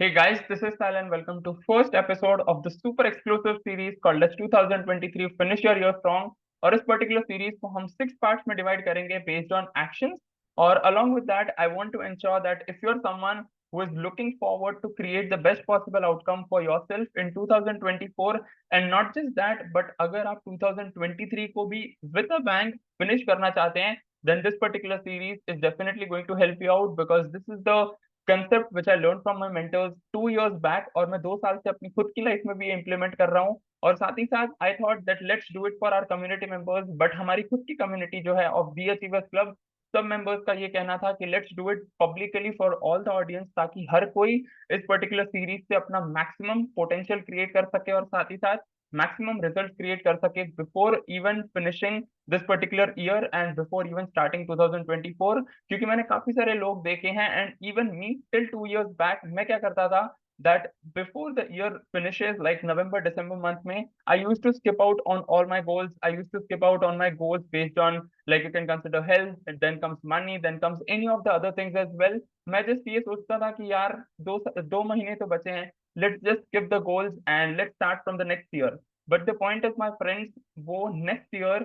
Hey guys, this is Sal and welcome to first episode of the super exclusive series called as 2023 Finish Your Year Strong। और इस particular series को हम 6 parts में divide करेंगे based on actions. और along with that, I want to ensure that if you're someone who is looking forward to create the best possible outcome for yourself in 2024 and not just that, but अगर आप 2023 को भी with a bang finish करना चाहते हैं, then this particular series is definitely going to help you out because this is the concept which I learn from my mentors 2 years back, और मैं 2 साल से अपनी खुद की लाइफ में भी इम्प्लीमेंट कर रहा हूँ। और साथ ही साथ I thought that let's do it for our community members, but हमारी खुद की कम्युनिटी जो है ऑफ बी अचीवर्स क्लब, सब मेंबर्स का ये कहना था कि let's do it publicly for all the audience, ताकि हर कोई इस पर्टिकुलर सीरीज से अपना मैक्सिमम पोटेंशियल क्रिएट कर सके और साथ ही साथ मैक्सिमम रिजल्ट क्रिएट कर सके before even finishing this particular year and before even starting 2024। क्योंकि मैंने काफी सारे लोग देखे हैं and even me till 2 years back मैं क्या करता था that before the year finishes like November December month में I used to skip out on all my goals. I used to skip out on my goals based on, like, you can consider health and then comes money, then comes any of the other things as well। मैं just ये सोचता था कि यार दो दो महीने तो बचे हैं, let's just skip the goals and let's start from the next year। but the point is my friends, वो next year,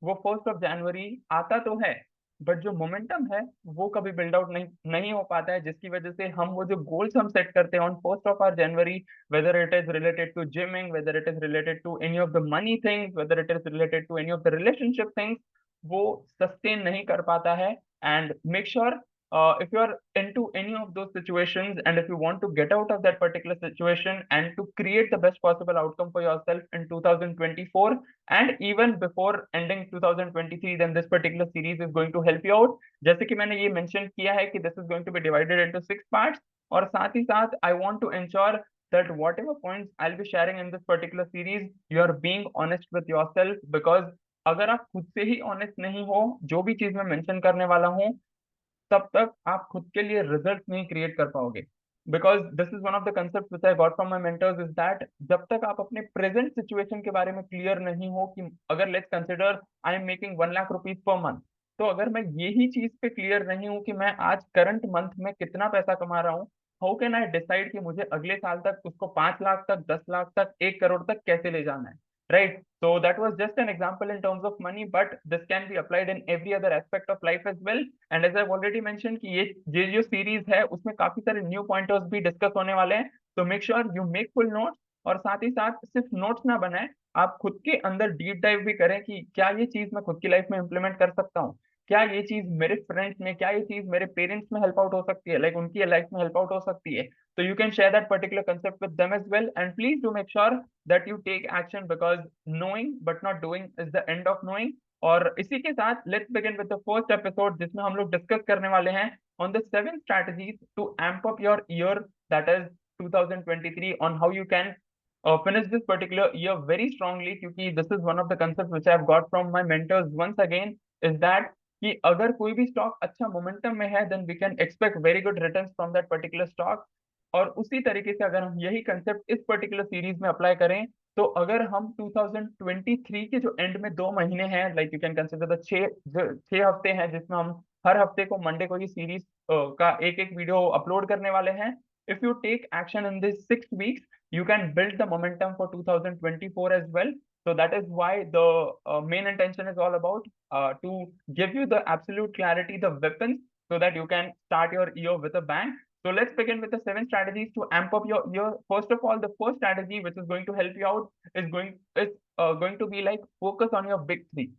वो 1st of January आता तो है, बट जो मोमेंटम है वो कभी बिल्ड आउट नहीं हो पाता है, जिसकी वजह से हम वो जो गोल्स हम सेट करते हैं on 1st of January, whether it is related to gyming, whether it is related to any of the money things, whether it is related to any of the relationship things, वो sustain नहीं कर पाता है। And make sure if you are into any of those situations and if you want to get out of that particular situation and to create the best possible outcome for yourself in 2024 and even before ending 2023, then this particular series is going to help you out। जैसे कि मैंने ये mention किया है कि this is going to be divided into 6 parts, और साथ ही साथ I want to ensure that whatever points I'll be sharing in this particular series, you are being honest with yourself, because अगर आप खुद से ही ऑनेस्ट नहीं हो जो भी चीज मैं मेंशन करने वाला हूँ, तब तक आप खुद के लिए रिजल्ट नहीं क्रिएट कर पाओगे। Because this is one of the concept which I got from my mentors is that जब तक आप अपने प्रेजेंट सिचुएशन के बारे में क्लियर नहीं हो कि अगर let's consider I am making 1 lakh rupees per month, तो अगर मैं यही चीज पे क्लियर नहीं हूँ कि मैं आज करंट मंथ में कितना पैसा कमा रहा हूँ, हाउ कैन आई डिसाइड कि मुझे अगले साल तक उसको 5 लाख तक, 10 लाख तक, 1 करोड़ तक कैसे ले जाना है, right? So that was just an example in terms of money, but this can be applied in every other aspect of life as well। And as I already mention कि ये जो सीरीज है उसमें काफी सारे न्यू पॉइंटर्स भी discuss होने वाले हैं, तो make sure you make full notes. और साथ ही साथ सिर्फ नोट्स ना बनाए, आप खुद के अंदर डीप डाइव भी करें कि क्या ये चीज मैं खुद की लाइफ में इंप्लीमेंट कर सकता हूँ, क्या ये चीज मेरे फ्रेंड्स में, क्या ये चीज मेरे पेरेंट्स में हेल्प आउट हो सकती है, लाइक उनकी लाइफ में हेल्प आउट हो सकती है। तो you can share that particular concept with them as well, and please do make sure that you take action, because knowing but not doing is the end of knowing। और इसी के साथ let's begin with the first episode, जिसमें हम लोग discuss करने वाले हैं on the 7 strategies to amp up your year, that is 2023, on how you can finish this particular year very strongly। क्योंकि this is one of the concepts which I have got from my mentors once again, is that कि अगर कोई भी stock अच्छा momentum में है, then we can expect very good returns from that particular stock. और उसी तरीके से अगर हम यही कंसेप्ट इस पर्टिकुलर सीरीज में अप्लाई करें, तो अगर हम 2023 के जो एंड में 2 महीने हैं, like you can consider the 6 हफ्ते हैं, जिसमें हम हर हफ्ते को मंडे को ये सीरीज का एक एक वीडियो अपलोड करने वाले हैं। If you take action in this 6 weeks, you can build the momentum for 2024 as well। So that is why the main intention is all about to give you the absolute clarity, the weapons, so that you can start your year with a bang। So let's begin with the 7 strategies to amp up your year। First of all, the first strategy which is going to help you out is going to be like focus on your big three,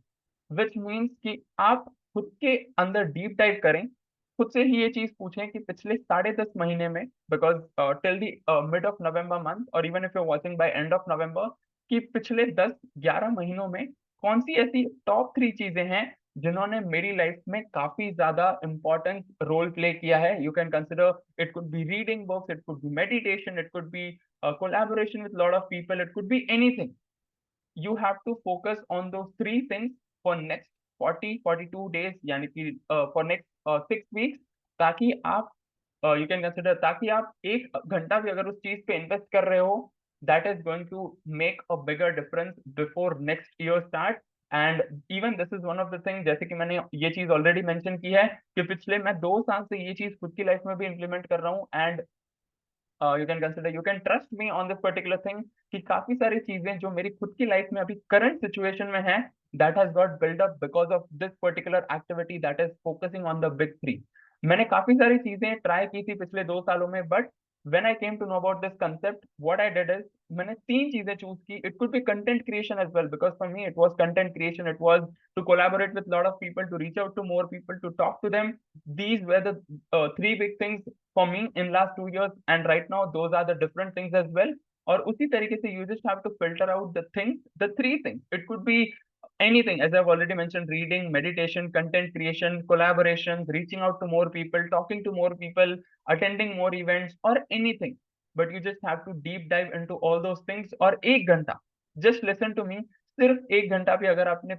which means कि आप खुद के अंदर deep dive करें, खुद से ही ये चीज पूछें कि पिछले 10.5 महीने में, because till the mid of November month, और even if you watching by end of November, कि पिछले 10-11 महीनों में कौन सी ऐसी टॉप 3 चीजें हैं जिन्होंने मेरी लाइफ में काफी ज्यादा इंपॉर्टेंट रोल प्ले किया है। You can consider it could be reading books, it could B meditation, it could B collaboration with lot of people, it could be anything. you have to focus on those 3 things for next 40-42 days, यानी कि for next 6 weeks, ताकि आप you can consider, ताकि आप 1 घंटा भी अगर उस चीज पे इन्वेस्ट कर रहे हो, that is going to make a bigger difference before next year start. And even this is one of the thing, जैसे कि मैंने ये चीज ऑलरेडी मेंशन की है कि पिछले मैं 2 साल से ये चीज खुद की लाइफ में भी इंप्लीमेंट कर रहा हूँ, and you can consider, you can trust me on this particular thing कि काफी सारी चीजें जो मेरी खुद की लाइफ में अभी करंट सिचुएशन में है, that has got build up because of this particular activity that is focusing on the big three. मैंने काफी सारी चीजें ट्राई की थी पिछले 2 सालों में, but when I came to know about this concept, what I did is मैंने तीन चीजें चूज की. It could be content creation as well, because for me it was content creation. It was to collaborate with a lot of people, to reach out to more people, to talk to them. These were the three big things for me in last 2 years, and right now those are the different things as well. और उसी तरीके से you just have to filter out the things, the three things. It could be anything, as I've already mentioned: reading, meditation, content creation, collaborations, reaching out to more people, talking to more people, attending more events, or anything. But you just have to deep dive into all those things. और 1 घंटा, just listen to me, सिर्फ 1 घंटा भी अगर आपने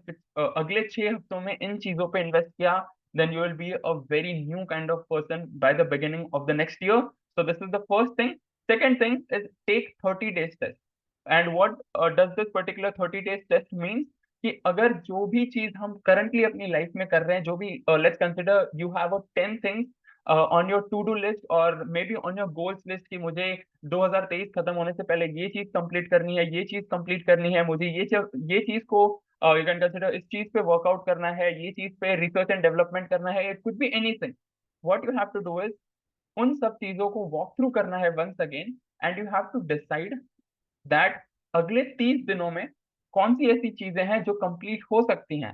अगले 6 हफ्तों में इन चीजों पे इन्वेस्ट किया, then you will be a very new kind of person by the beginning of the next year. So this is the first thing. Second thing is take 30 days test. And what does this particular 30 days test means? कि अगर जो भी चीज हम currently अपनी life में कर रहे हैं, जो भी, let's consider you have a 10 things on your to do list और maybe on your goals list, कि मुझे 2023 खत्म होने से पहले ये चीज कंप्लीट करनी है, ये चीज कंप्लीट करनी है, मुझे ये चीज को यू कैन कंसिडर इस चीज पे वर्कआउट करना है, ये चीज पे रिसर्च एंड डेवलपमेंट करना है, it could be anything. What you have to do is उन सब चीजों को वॉक थ्रू करना है once again, and you have to decide that अगले 30 दिनों में कौन सी ऐसी चीजें हैं जो कंप्लीट हो सकती हैं,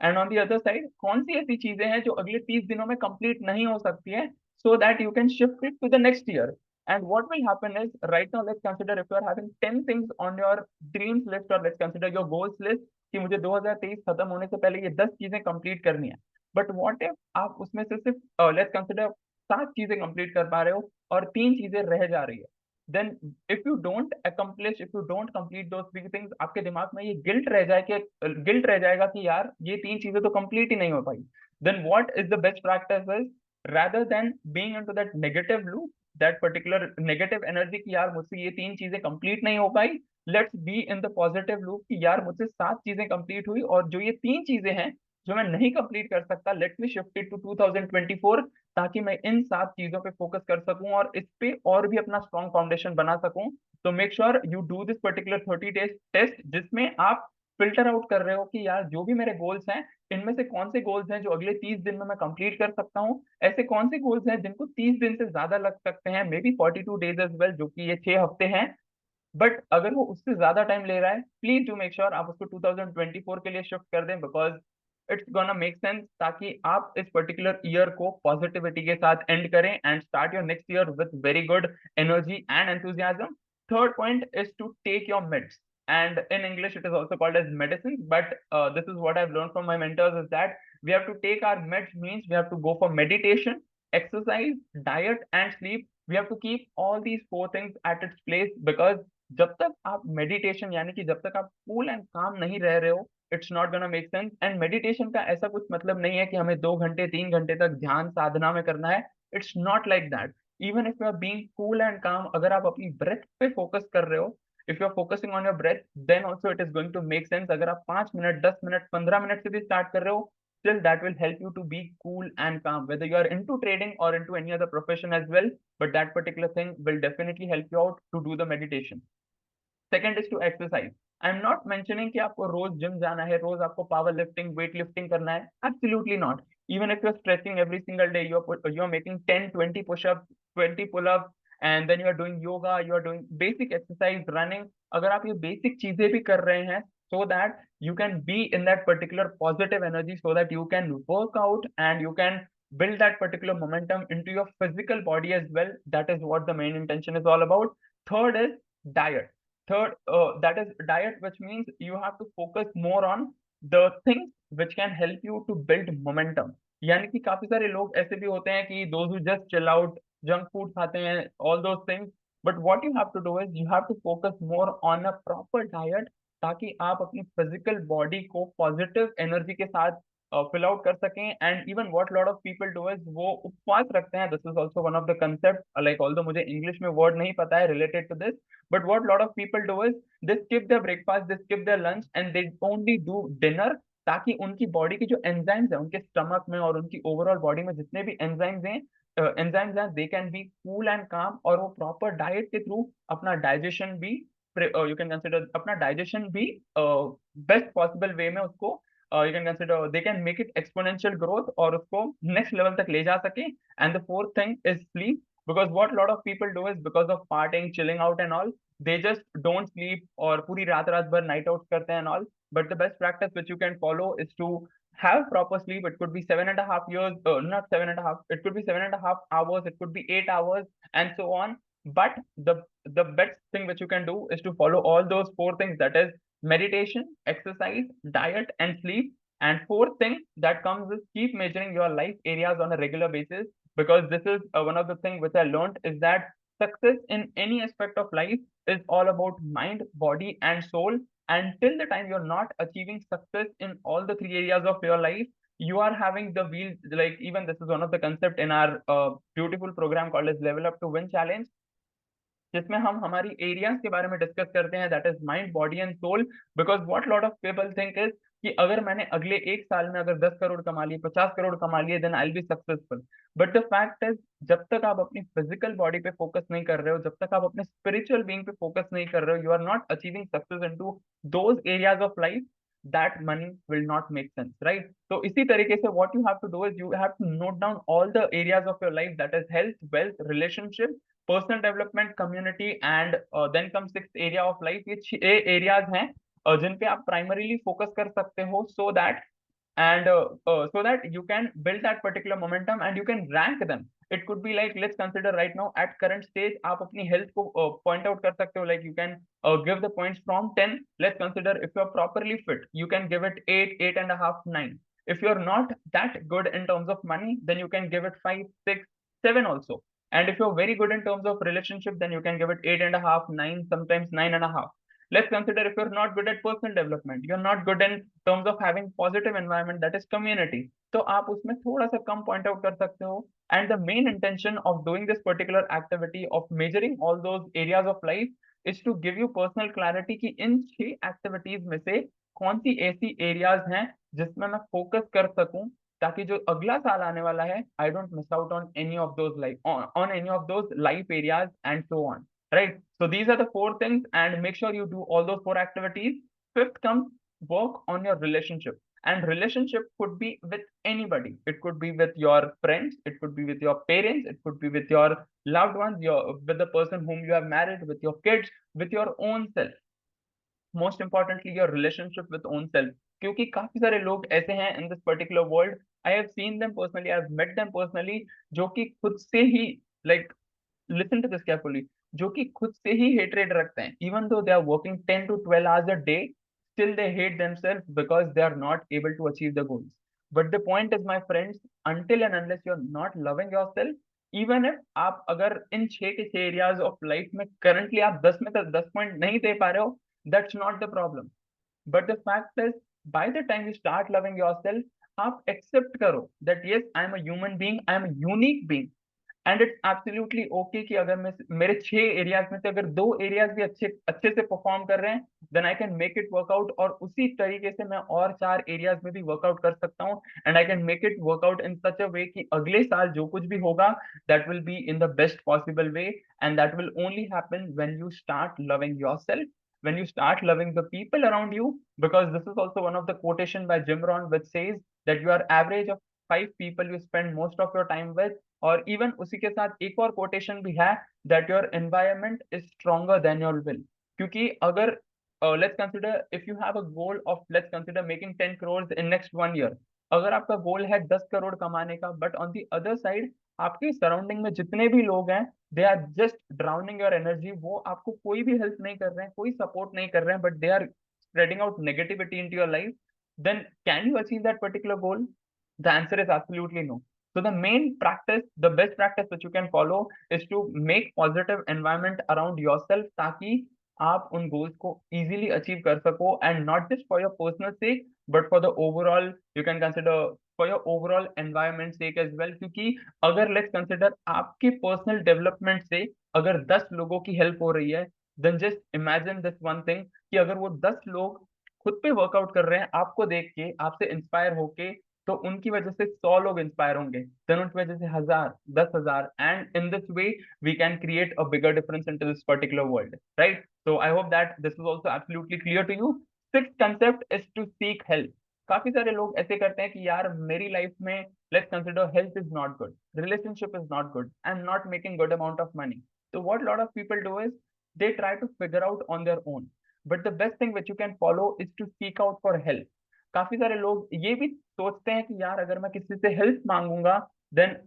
and on the other side कौन सी ऐसी चीजें हैं जो अगले 30 दिनों में कंप्लीट नहीं हो सकती है, so that you can shift it to the next year. And what will happen is, right now let's consider if you are having 10 things on your dreams list, और let's consider your goals list, कि मुझे 2023 खत्म होने से पहले ये 10 चीजें complete करनी है. बट व्हाट इफ आप उसमें से सिर्फ लेट्स कंसिडर 7 चीजें कंप्लीट कर पा रहे हो और 3 चीजें रह जा रही है, then if you don't accomplish, if you don't complete those three things, आपके दिमाग में ये गिल्ट रह जाएगा कि यार ये 3 चीजें तो कंप्लीट ही नहीं हो पाई. Then what is the best practice is, rather than being into that negative loop, that particular negative energy कि यार मुझसे ये 3 चीजें कंप्लीट नहीं हो पाई, let's be in the positive loop कि यार मुझसे 7 चीजें कंप्लीट हुई, और जो ये 3 चीजें हैं जो मैं नहीं कंप्लीट कर सकता, let me shift it to 2024, ताकि मैं इन 7 चीजों पे फोकस कर सकूं और इस पे और भी अपना स्ट्रॉन्ग फाउंडेशन बना सकूं. तो make sure you do this particular 30 days test, जिसमें आप फिल्टर आउट कर रहे हो कि यार जो भी मेरे गोल्स हैं, इनमें से कौन से गोल्स हैं जो अगले 30 दिन में मैं कंप्लीट कर सकता हूँ, ऐसे कौन से गोल्स हैं जिनको 30 दिन से ज्यादा लग सकते हैं, maybe 42 days as well, जो कि ये 6 हफ्ते हैं. बट अगर वो उससे ज्यादा टाइम ले रहा है, प्लीज डू मेक श्योर आप उसको 2024 के लिए शिफ्ट कर दें, because it's gonna make sense, ताकि आप इस पर्टिकुलर ईयर को पॉजिटिविटी के साथ एंड करें and start your next year with very good energy and enthusiasm. Third point is to take your mids, and in English it is also called as medicine, but this is what I've learned from my mentors, is that we have to take our meds, means we have to go for meditation, exercise, diet and sleep. We have to keep all these four things at its place, because जब तक आप meditation, यानी कि जब तक आप cool and काम नहीं रह रहे हो, it's not gonna make sense. And meditation का ऐसा कुछ मतलब नहीं है कि हमें 2 घंटे 3 घंटे तक ध्यान साधना में करना है. It's not like that. Even if you are being cool and calm, अगर आप अपनी ब्रेथ पे फोकस कर रहे हो, if you're focusing on your breath, then also it is going to make sense. अगर आप 5 मिनट 10 मिनट 15 मिनट से भी स्टार्ट कर रहे हो, still that will help you to be cool and calm, whether you are into trading or into any other profession as well. But that particular thing will definitely help you out to do the meditation. Second is to exercise. I am not mentioning कि आपको रोज gym जाना है, रोज आपको power lifting, wait lifting करना है. Absolutely not. Even if you are stretching every single day, you are making 10-20 pushup, 20 pullup, and then you are doing yoga, you are doing basic exercise, running. अगर आप ये basic चीजें भी कर रहे हैं, so that you can be in that particular positive energy, so that you can work out and you can build that particular momentum into your physical body as well. That is what the main intention is all about. Third is diet. Third, that is diet, which means you have to focus more on the things which can help you to build momentum. यानी कि काफी सारे लोग ऐसे भी होते हैं कि those who just chill out, junk food खाते हैं, all those things. But what you have to do is you have to focus more on a proper diet, ताकि आप अपनी फिजिकल बॉडी को पॉजिटिव एनर्जी के साथ फिल आउट कर सकें. And even what lot of people do is वो उपवास रखते हैं. This is also one of the concept, like although मुझे इंग्लिश में वर्ड नहीं पता है related to this, but what lot of people do is they skip their breakfast, they skip their lunch and they only do dinner, ताकि उनकी body की जो enzymes है उनके स्टमक में और उनकी ओवरऑल बॉडी में जितने भी एंजाइम्स हैं, एंजाइम्स हैं they can be cool and काम, और वो प्रॉपर डाइट के थ्रू अपना डाइजेशन भी, यू कैन कंसिडर अपना डाइजेशन भी बेस्ट पॉसिबल वे में उसको, you can consider they can make it exponential growth और उसको नेक्स्ट लेवल तक ले जा सके। And the fourth thing is sleep, because what lot of people do is because of partying, chilling out and all, they just don't sleep और पूरी रात रात भर night out करते हैं and all. But the best practice which you can follow is to have proper sleep. It could be 7.5 years, not 7.5, it could be 7.5 hours, it could be 8 hours, and so on. But the best thing which you can do is to follow all those four things, that is meditation, exercise, diet, and sleep. And fourth thing that comes is keep measuring your life areas on a regular basis, because this is one of the things which I learned is that success in any aspect of life is all about mind, body, and soul. Until the time you're not achieving success in all the three areas of your life, you are having the wheel, like even this is one of the concept in our beautiful program called as Level Up to Win Challenge, जिसमें हम हमारी areas के बारे में discuss करते हैं, that is mind, body and soul. Because what lot of people think is कि अगर मैंने अगले 1 साल में अगर 10 करोड़ कमा लिए, 50 करोड़ कमा लिए, then I will be successful. But the fact is, जब तक आप अपनी फिजिकल बॉडी पे फोकस नहीं कर रहे हो, जब तक आप अपने स्पिरिचुअल बीइंग पे फोकस नहीं कर रहे हो, you are not achieving success into those areas of life, that money will not make sense, right? So इसी तरीके से what you have to do is you have to note down all the areas of your life, that is health, wealth, relationship, personal development, community, and then come six area of life. ये 6 areas हैं जिन पे आप primarily focus कर सकते हो, so that and so that you can build that particular momentum and you can rank them. It could be like, let's consider right now at current stage आप अपनी health को point out कर सकते हो, like you can give the points from 10. Let's consider if you're properly fit, you can give it 8, 8.5, 9. If you're not that good in terms of money, then you can give it 5, 6, 7 also. And if you're very good in terms of relationship, then you can give it 8.5, 9, sometimes 9.5. Let's consider if you're not good at personal development, you're not good in terms of having positive environment, that is community, तो आप उसमें थोड़ा सा कम point out कर सकते हो। And the main intention of doing this particular activity of measuring all those areas of life is to give you personal clarity कि इन 6 activities में से कौन सी ऐसी areas हैं जिसमें मैं focus कर सकूं, ताकि जो अगला साल आने वाला है, I don't miss out on any of those life, on any of those life areas and so on, right? So these are the four things, and make sure you do all those four activities. Fifth comes work on your relationship, and relationship could be with anybody. It could be with your friends, it could be with your parents, it could be with your loved ones, your with the person whom you have married, with your kids, with your own self. Most importantly your relationship with own self, क्योंकि काफी सारे लोग ऐसे हैं in this particular world, I have seen them personally, I have met them personally, जो कि खुद से ही, like listen to this carefully, जो कि खुद से ही हेटरेट रखते हैं, even though they are working 10 to 12 hours a day, still they hate themselves because they are not able to achieve the goals. But the point is, my friends, until and unless you are not loving yourself, even if आप अगर इन 6 के 6 areas of life में currently आप 10 में 10 point नहीं दे पा रहे हो, that's not the problem. But the fact is, by the time you start loving yourself, आप accept करो that yes, I am a human being, I am a unique being, and it's absolutely okay कि अगर मैं मेरे 6 areas में से अगर 2 areas भी अच्छे अच्छे से परफॉर्म कर रहे हैं, then I can make it work out, और उसी तरीके से मैं और 4 एरियाज में भी वर्कआउट कर सकता हूँ, and I can make it workout in such a way कि अगले साल जो कुछ भी होगा, that will be in the best possible way, and that will only happen when you start loving yourself, when you start loving the people around you, because this is also one of the quotation by Jim Rohn which says that you are average of 5 people you spend most of your time with, और even उसी के साथ एक और quotation भी है, that your environment is stronger than your will. क्योंकि अगर let's consider if you have a goal of, let's consider making 10 crores in next 1 year, अगर आपका गोल है 10 करोड़ कमाने का, but on the other side आपके सराउंडिंग में जितने भी लोग हैं, they are just drowning your energy, वो आपको कोई भी हेल्प नहीं कर रहे हैं, कोई सपोर्ट नहीं कर रहे हैं, but they are spreading out negativity into your life, then can you achieve that particular goal? The answer is absolutely no. So the main practice, the best practice that you can follow is to make positive environment around yourself, ताकि आप उन goals को easily achieve कर सको, and not just for your personal sake, but for the overall, you can consider for your overall environment sake as well. क्योंकि अगर let's consider आपके personal development से अगर 10 लोगों की help हो रही है, then just imagine this one thing कि अगर वो 10 लोग खुद पे वर्कआउट कर रहे हैं आपको देख के, आपसे इंस्पायर होके, तो उनकी वजह से 100 लोग इंस्पायर होंगे, देन उनकी वजह से 1000, 10,000, and in this way we can create a bigger difference into this particular world, right? So I hope that this is also absolutely clear to you. Six concept is to seek help. काफी सारे लोग ऐसे करते हैं कि यार मेरी life में, let's consider, health is not good, relationship is not good, I am not making good amount of money. So what lot of people do is they try to figure out on their own. But the best thing which you can follow is to seek out for help. काफी सारे लोग ये भी सोचते हैं कि यार अगर मैं किसी से हेल्प मांगूंगा then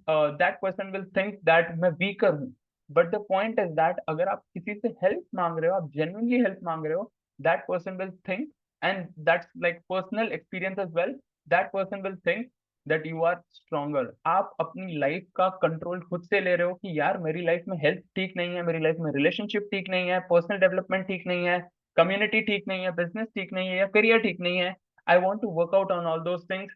that person will think that मैं वीकर हूँ। But the point is that अगर आप किसी से हेल्प मांग रहे हो, आप जेन्युइनली हेल्प मांग रहे हो, that person will think, and that's like personal experience as well, that person will think that you are stronger. आप अपनी लाइफ का कंट्रोल खुद से ले रहे हो कि यार मेरी लाइफ में हेल्थ ठीक नहीं है, मेरी लाइफ में रिलेशनशिप ठीक नहीं है, पर्सनल डेवलपमेंट ठीक नहीं है, कम्युनिटी ठीक नहीं है, बिजनेस ठीक नहीं है, या करियर ठीक नहीं है। I want to work out on all those things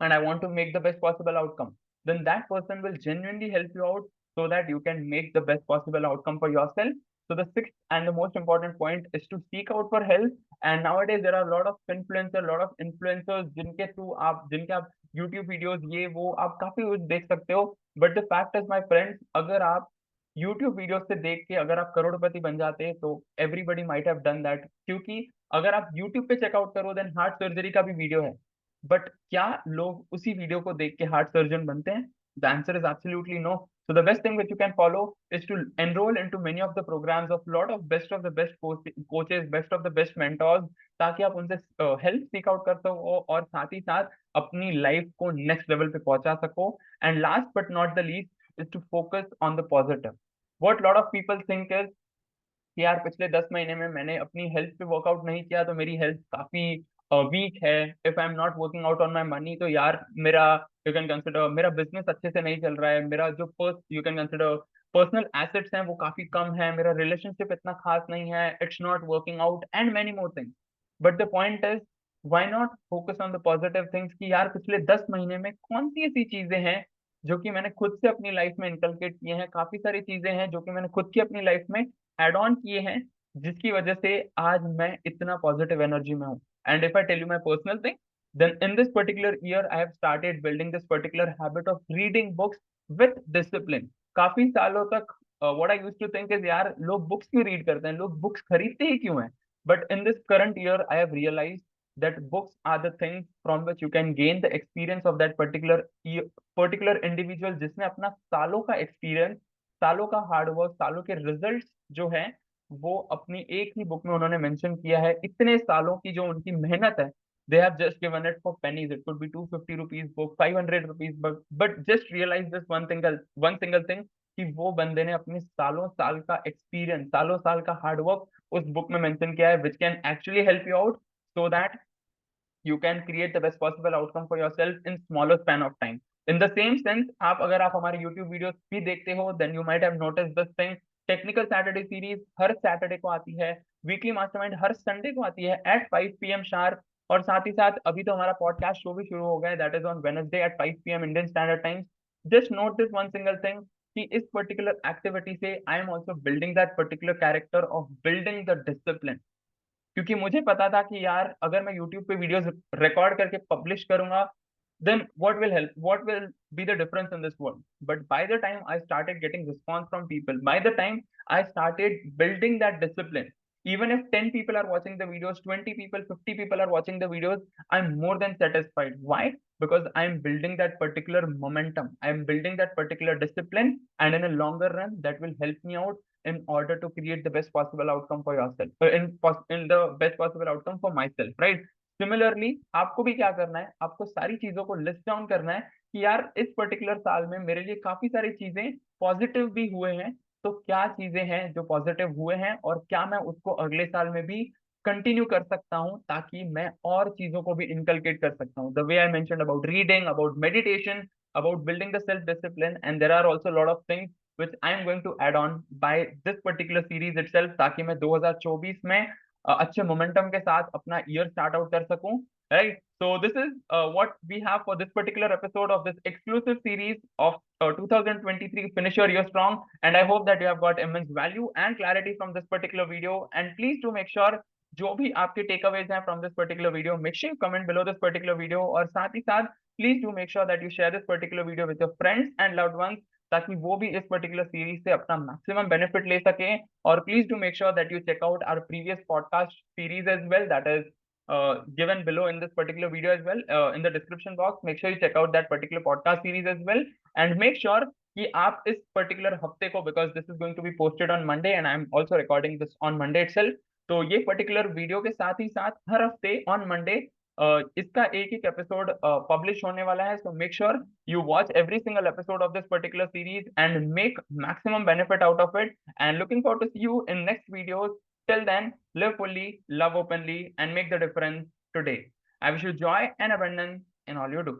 and I want to make the best possible outcome, then that person will genuinely help you out so that you can make the best possible outcome for yourself. So the sixth and the most important point is to seek out for help. And nowadays there are a lot of influencers जिनके आप YouTube videos ये वो आप काफी कुछ देख सकते हो। But the fact is my friends, अगर आप YouTube वीडियो से देख के अगर आप करोड़पति बन जाते हैं तो everybody might have done that, क्योंकि अगर आप YouTube पे चेकआउट करो देन हार्ट सर्जरी का भी वीडियो है, बट क्या लोग उसी वीडियो को देख के हार्ट सर्जन बनते हैं? The answer is absolutely no. So the best thing which you can follow is to enroll into many of the programs of the best coaches, best of the best mentors, ताकि आप उनसे help seek out कर सको और साथ ही साथ अपनी लाइफ को नेक्स्ट लेवल पे पहुंचा सको। And last but not the least is to focus on the positive. What lot of people think is कि यार पिछले 10 महीने में मैंने अपनी हेल्थ पे वर्कआउट नहीं किया तो मेरी हेल्थ काफी वीक है। If I am not working out on my money तो यार मेरा, यू कैन कंसिडर, मेरा बिजनेस अच्छे से नहीं चल रहा है, मेरा जो you can consider personal assets हैं वो काफी कम है, मेरा रिलेशनशिप इतना खास नहीं है, it's not working out and many more things. But the point is, why not focus on the positive things कि यार पिछले 10 महीने में कौन सी ऐसी चीजें हैं जो कि मैंने खुद से अपनी लाइफ में इंकलकेट किए हैं, काफी सारी चीजें हैं जो कि मैंने खुद की अपनी लाइफ में एड ऑन किए हैं, जिसकी वजह से आज मैं इतना पॉजिटिव एनर्जी में हूँ। And if I tell you my personal thing, then in this particular year I have started building this particular habit of reading books with discipline. काफी सालों तक what I used to think is यार लोग books क्यों read करते हैं, लोग books खरीदते ही क्यों हैं? But in this current year I have realised that books are the things from which you can gain the experience of that particular individual जिसने अपना सालों का एक्सपीरियंस, सालों का हार्डवर्क, सालों के रिजल्ट्स जो है वो अपनी एक ही बुक में उन्होंने मेंशन किया है। इतने सालों की जो उनकी मेहनत है, they have just given it for pennies, it could be 250 rupees book, 500 rupees book, but just realise this one single thing कि वो बंदे ने अपने सालों साल का एक्सपीरियंस, सालों साल का हार्डवर्क उस बुक में मेंशन किया है, which can actually help you out so that you can create the best possible outcome for yourself in smaller span of time. In the same sense, आप अगर आप हमारे YouTube वीडियोस भी देखते हो, then you might have noticed this thing, technical Saturday series her Saturday को आती है, वीकली मास्टरमाइंड हर संडे को आती है एट 5 PM शार्प, और साथ ही साथ अभी तो हमारा पॉडकास्ट शो भी शुरू हो गया है, that is on Wednesday at 5 PM Indian standard time. Just note this one single thing कि इस पर्टिकुलर एक्टिविटी से I am also building that particular character of building the discipline, क्योंकि मुझे पता था कि यार अगर मैं YouTube पे वीडियोस रिकॉर्ड करके पब्लिश करूंगा then what will be the difference in this world? But by the time I started getting response from people, by the time I started building that discipline, even if 10 people are watching the videos, 20 people, 50 people are watching the videos, I'm more than satisfied. Why? Because I'm building that particular momentum, I'm building that particular discipline, and in a longer run that will help me out in order to create the best possible outcome for yourself, in the best possible outcome for myself, right? Similarly आपको भी क्या करना है, आपको सारी चीजों को list down करना है कि यार इस पर्टिकुलर साल में मेरे लिए काफी सारी चीजें पॉजिटिव भी हुए हैं, तो क्या चीजें हैं जो पॉजिटिव हुए हैं और क्या मैं उसको अगले साल में भी कंटिन्यू कर सकता हूं ताकि मैं और चीजों को भी इनकलकेट कर सकता हूं। The way I mentioned about reading, about meditation, about building the self discipline, and there are also lot of things which I am going to add on by this particular series itself, ताकि मैं 2024 में अच्छे momentum के साथ अपना year start out कर सकूं, right? So this is what we have for this particular episode of this exclusive series of 2023 Finish Your Year Strong, and I hope that you have got immense value and clarity from this particular video, and please do make sure जो भी आपके take Awez हैं from this particular video, make sure comment below this particular video, और साथ ही साथ please do make sure that you share this particular video with your friends and loved ones, ताकि वो भी इस पर्टिकुलर सीरीज से अपना मैक्सिमम बेनिफिट ले सके। और please do make sure that you check out our previous podcast series as well, that is given below in this particular video as well, in the description box. Make sure you check out that particular podcast series as well, and make sure कि आप इस particular हफ्ते को, because this is going to be posted on Monday and I am also recording this on Monday itself, तो ये particular video के साथ ही साथ हर हफ्ते ऑन मंडे इसका एक एक एपिसोड पब्लिश होने वाला है। So make sure you watch every single episode of this particular series and make maximum benefit out of it, and looking forward to see you in next videos. Till then, live fully, love openly, and make the difference today. I wish you joy and abundance in all you do.